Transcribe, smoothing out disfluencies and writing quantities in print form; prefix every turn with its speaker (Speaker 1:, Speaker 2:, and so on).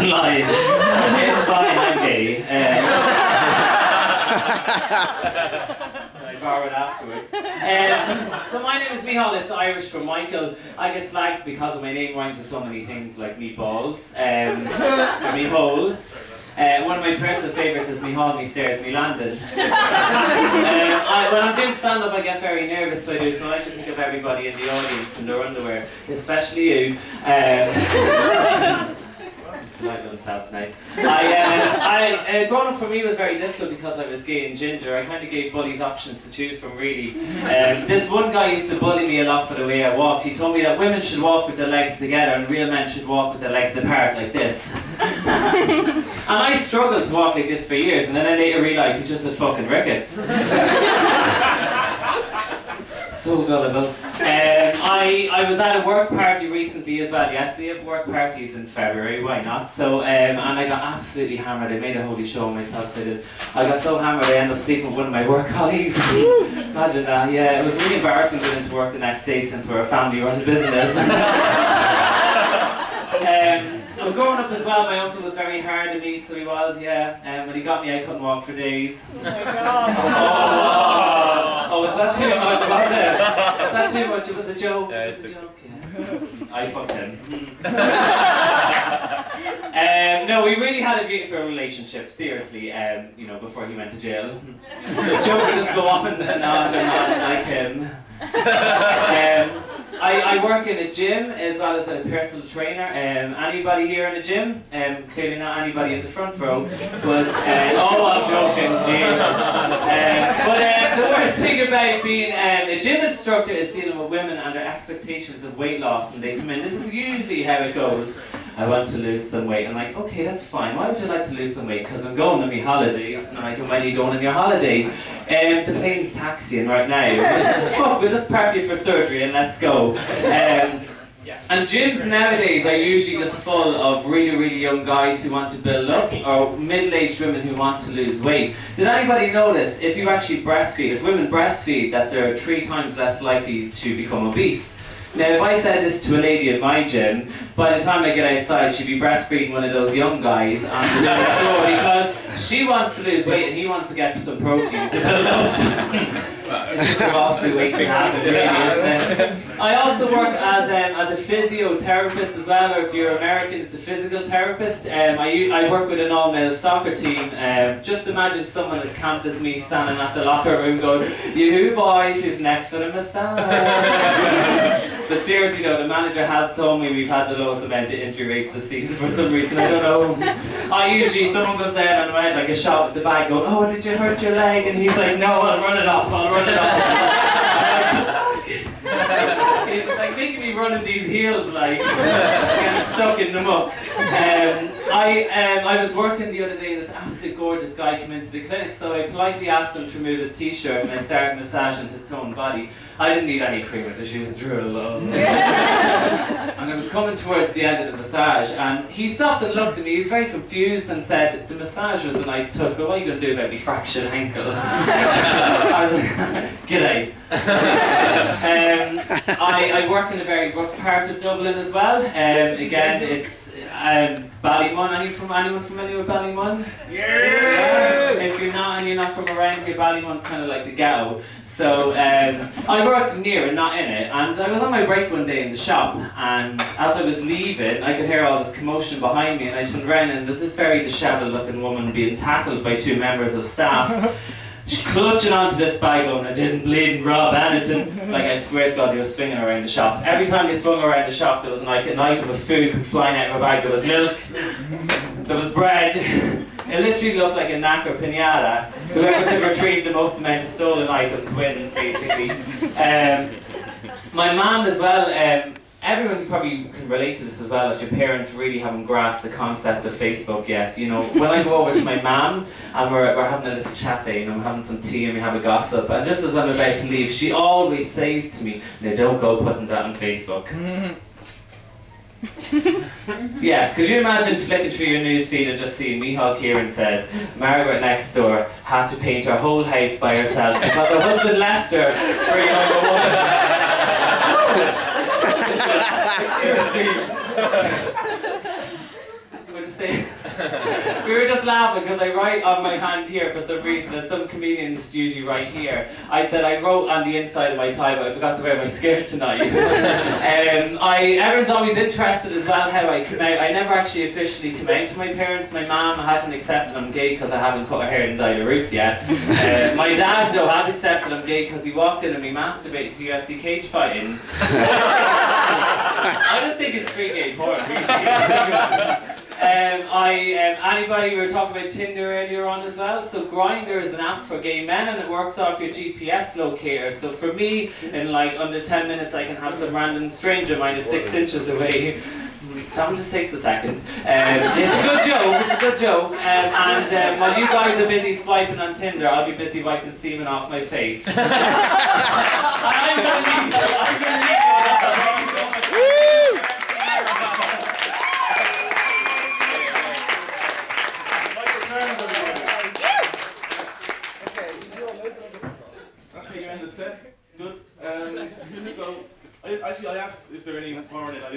Speaker 1: wasn't lying. It's fine, I'm gay. I borrowed afterwards. So my name is Michéal, it's Irish for Michael. I get slagged because my name rhymes with so many things like meatballs, or meatball. One of my personal favourites is me haul, me stairs, me landing. When I'm doing stand-up I get very nervous, so I do, so I like to think of everybody in the audience in their underwear, especially you. Growing up for me was very difficult because I was gay and ginger. I kind of gave bullies options to choose from, really. This one guy used to bully me a lot for the way I walked. He told me that women should walk with their legs together and real men should walk with their legs apart like this. And I struggled to walk like this for years, and then I later realised he just had fucking rickets. So gullible. I was at a work party recently as well. Yes, we have work parties in February, why not? So, and I got absolutely hammered. I made a holy show of myself, so I did. I got so hammered I ended up sleeping with one of my work colleagues. Imagine that, yeah. It was really embarrassing going into work the next day since we're a family-run business. Growing up as well, my uncle was very hard on me, so he was, yeah. When he got me, I couldn't walk for days.
Speaker 2: Oh my God.
Speaker 1: Oh, was that too much, was it? Was that too much? It was a joke.
Speaker 2: Yeah,
Speaker 1: it was a joke, yeah. I fucked him. No, we really had a beautiful relationship, seriously, you know, before he went to jail. This joke would just go on and on and on, like him. I work in a gym as well as a personal trainer. Anybody here in a gym? Clearly not anybody in the front row. But oh, I'm joking, Jesus. But the worst thing about being a gym instructor is dealing with women and their expectations of weight loss, and they come in. This is usually how it goes. I want to lose some weight. I'm like, okay, that's fine. Why would you like to lose some weight? Because I'm going on my holidays. And I'm like, when are you going on your holidays? The plane's taxiing right now. Fuck, we'll just prep you for surgery and let's go. And gyms nowadays are usually just full of really, really young guys who want to build up, or middle-aged women who want to lose weight. Did anybody notice, if you actually breastfeed, if women breastfeed, that they're 3 times less likely to become obese? Now, if I said this to a lady at my gym, by the time I get outside, she'd be breastfeeding one of those young guys on the gym floor because she wants to lose weight and he wants to get some protein to build up. It's just a lawsuit waiting to happen, really, isn't it? I also work as a physiotherapist as well, or if you're American, it's a physical therapist. I work with an all-male soccer team. Just imagine someone as camp as me standing at the locker room going, "You boys, who's next for the massage?" But seriously though, the manager has told me we've had the lowest amount of injury rates this season for some reason, I don't know. Someone goes down on the way, like a shot at the bag going, "Oh, did you hurt your leg?" And he's like, "No, I'll run it off. It's like making me run in these heels, like, getting stuck in the muck. I was working the other day and this absolute gorgeous guy came into the clinic, so I politely asked him to remove his t-shirt and I started massaging his toned body. I didn't need any cream or tissues, drew it alone. And I was coming towards the end of the massage and he stopped and looked at me, he was very confused and said, "The massage was a nice touch, but what are you going to do about me fractured ankle?" I was like, "G'day." I work in a very rough part of Dublin as well. Again, it's Ballymun. Anyone familiar with Ballymun? Yeah. If you're not and you're not from around here, Ballymun's kind of like the ghetto. So I work near and not in it, and I was on my break one day in the shop, and as I was leaving I could hear all this commotion behind me, and I turned around and there's this very dishevelled looking woman being tackled by 2 members of staff. She's clutching onto this bag going, "I didn't bleed and rob anything." Like, I swear to God, they were swinging around the shop. Every time they swung around the shop there was like a night of a food come flying out of her bag. There was milk, there was bread. It literally looked like a knacker pinata. Whoever could retrieve the most amount of stolen items wins, basically. My mum as well, everyone probably can relate to this as well, that your parents really haven't grasped the concept of Facebook yet. You know, when I go over to my mum and we're having a little chat there, you know, we're having some tea and we have a gossip, and just as I'm about to leave, she always says to me, "Now don't go putting that on Facebook." Yes, could you imagine flicking through your newsfeed and just seeing Michéal Kierans says, "Margaret next door had to paint her whole house by herself because her husband left her for a younger woman." Seriously. saying, we were just laughing because I write on my hand here for some reason, and some comedians usually write here. I said I wrote on the inside of my tie, but I forgot to wear my skirt tonight. Everyone's always interested as well how I come out. I never actually officially come out to my parents. My mum hasn't accepted I'm gay because I haven't cut her hair and dyed her roots yet. My dad though has accepted I'm gay because he walked in and we masturbated to UFC cage fighting. I just think it's free gay porn. Anybody, we were talking about Tinder earlier on as well. So Grindr is an app for gay men and it works off your GPS locator. So for me, in like under 10 minutes, I can have some random stranger minus 6 inches away. That one just takes a second. It's a good joke, it's a good joke. And while you guys are busy swiping on Tinder, I'll be busy wiping semen off my face. I'm gonna leave you.
Speaker 2: That's how you end the set. Good. So, I asked, is there any foreign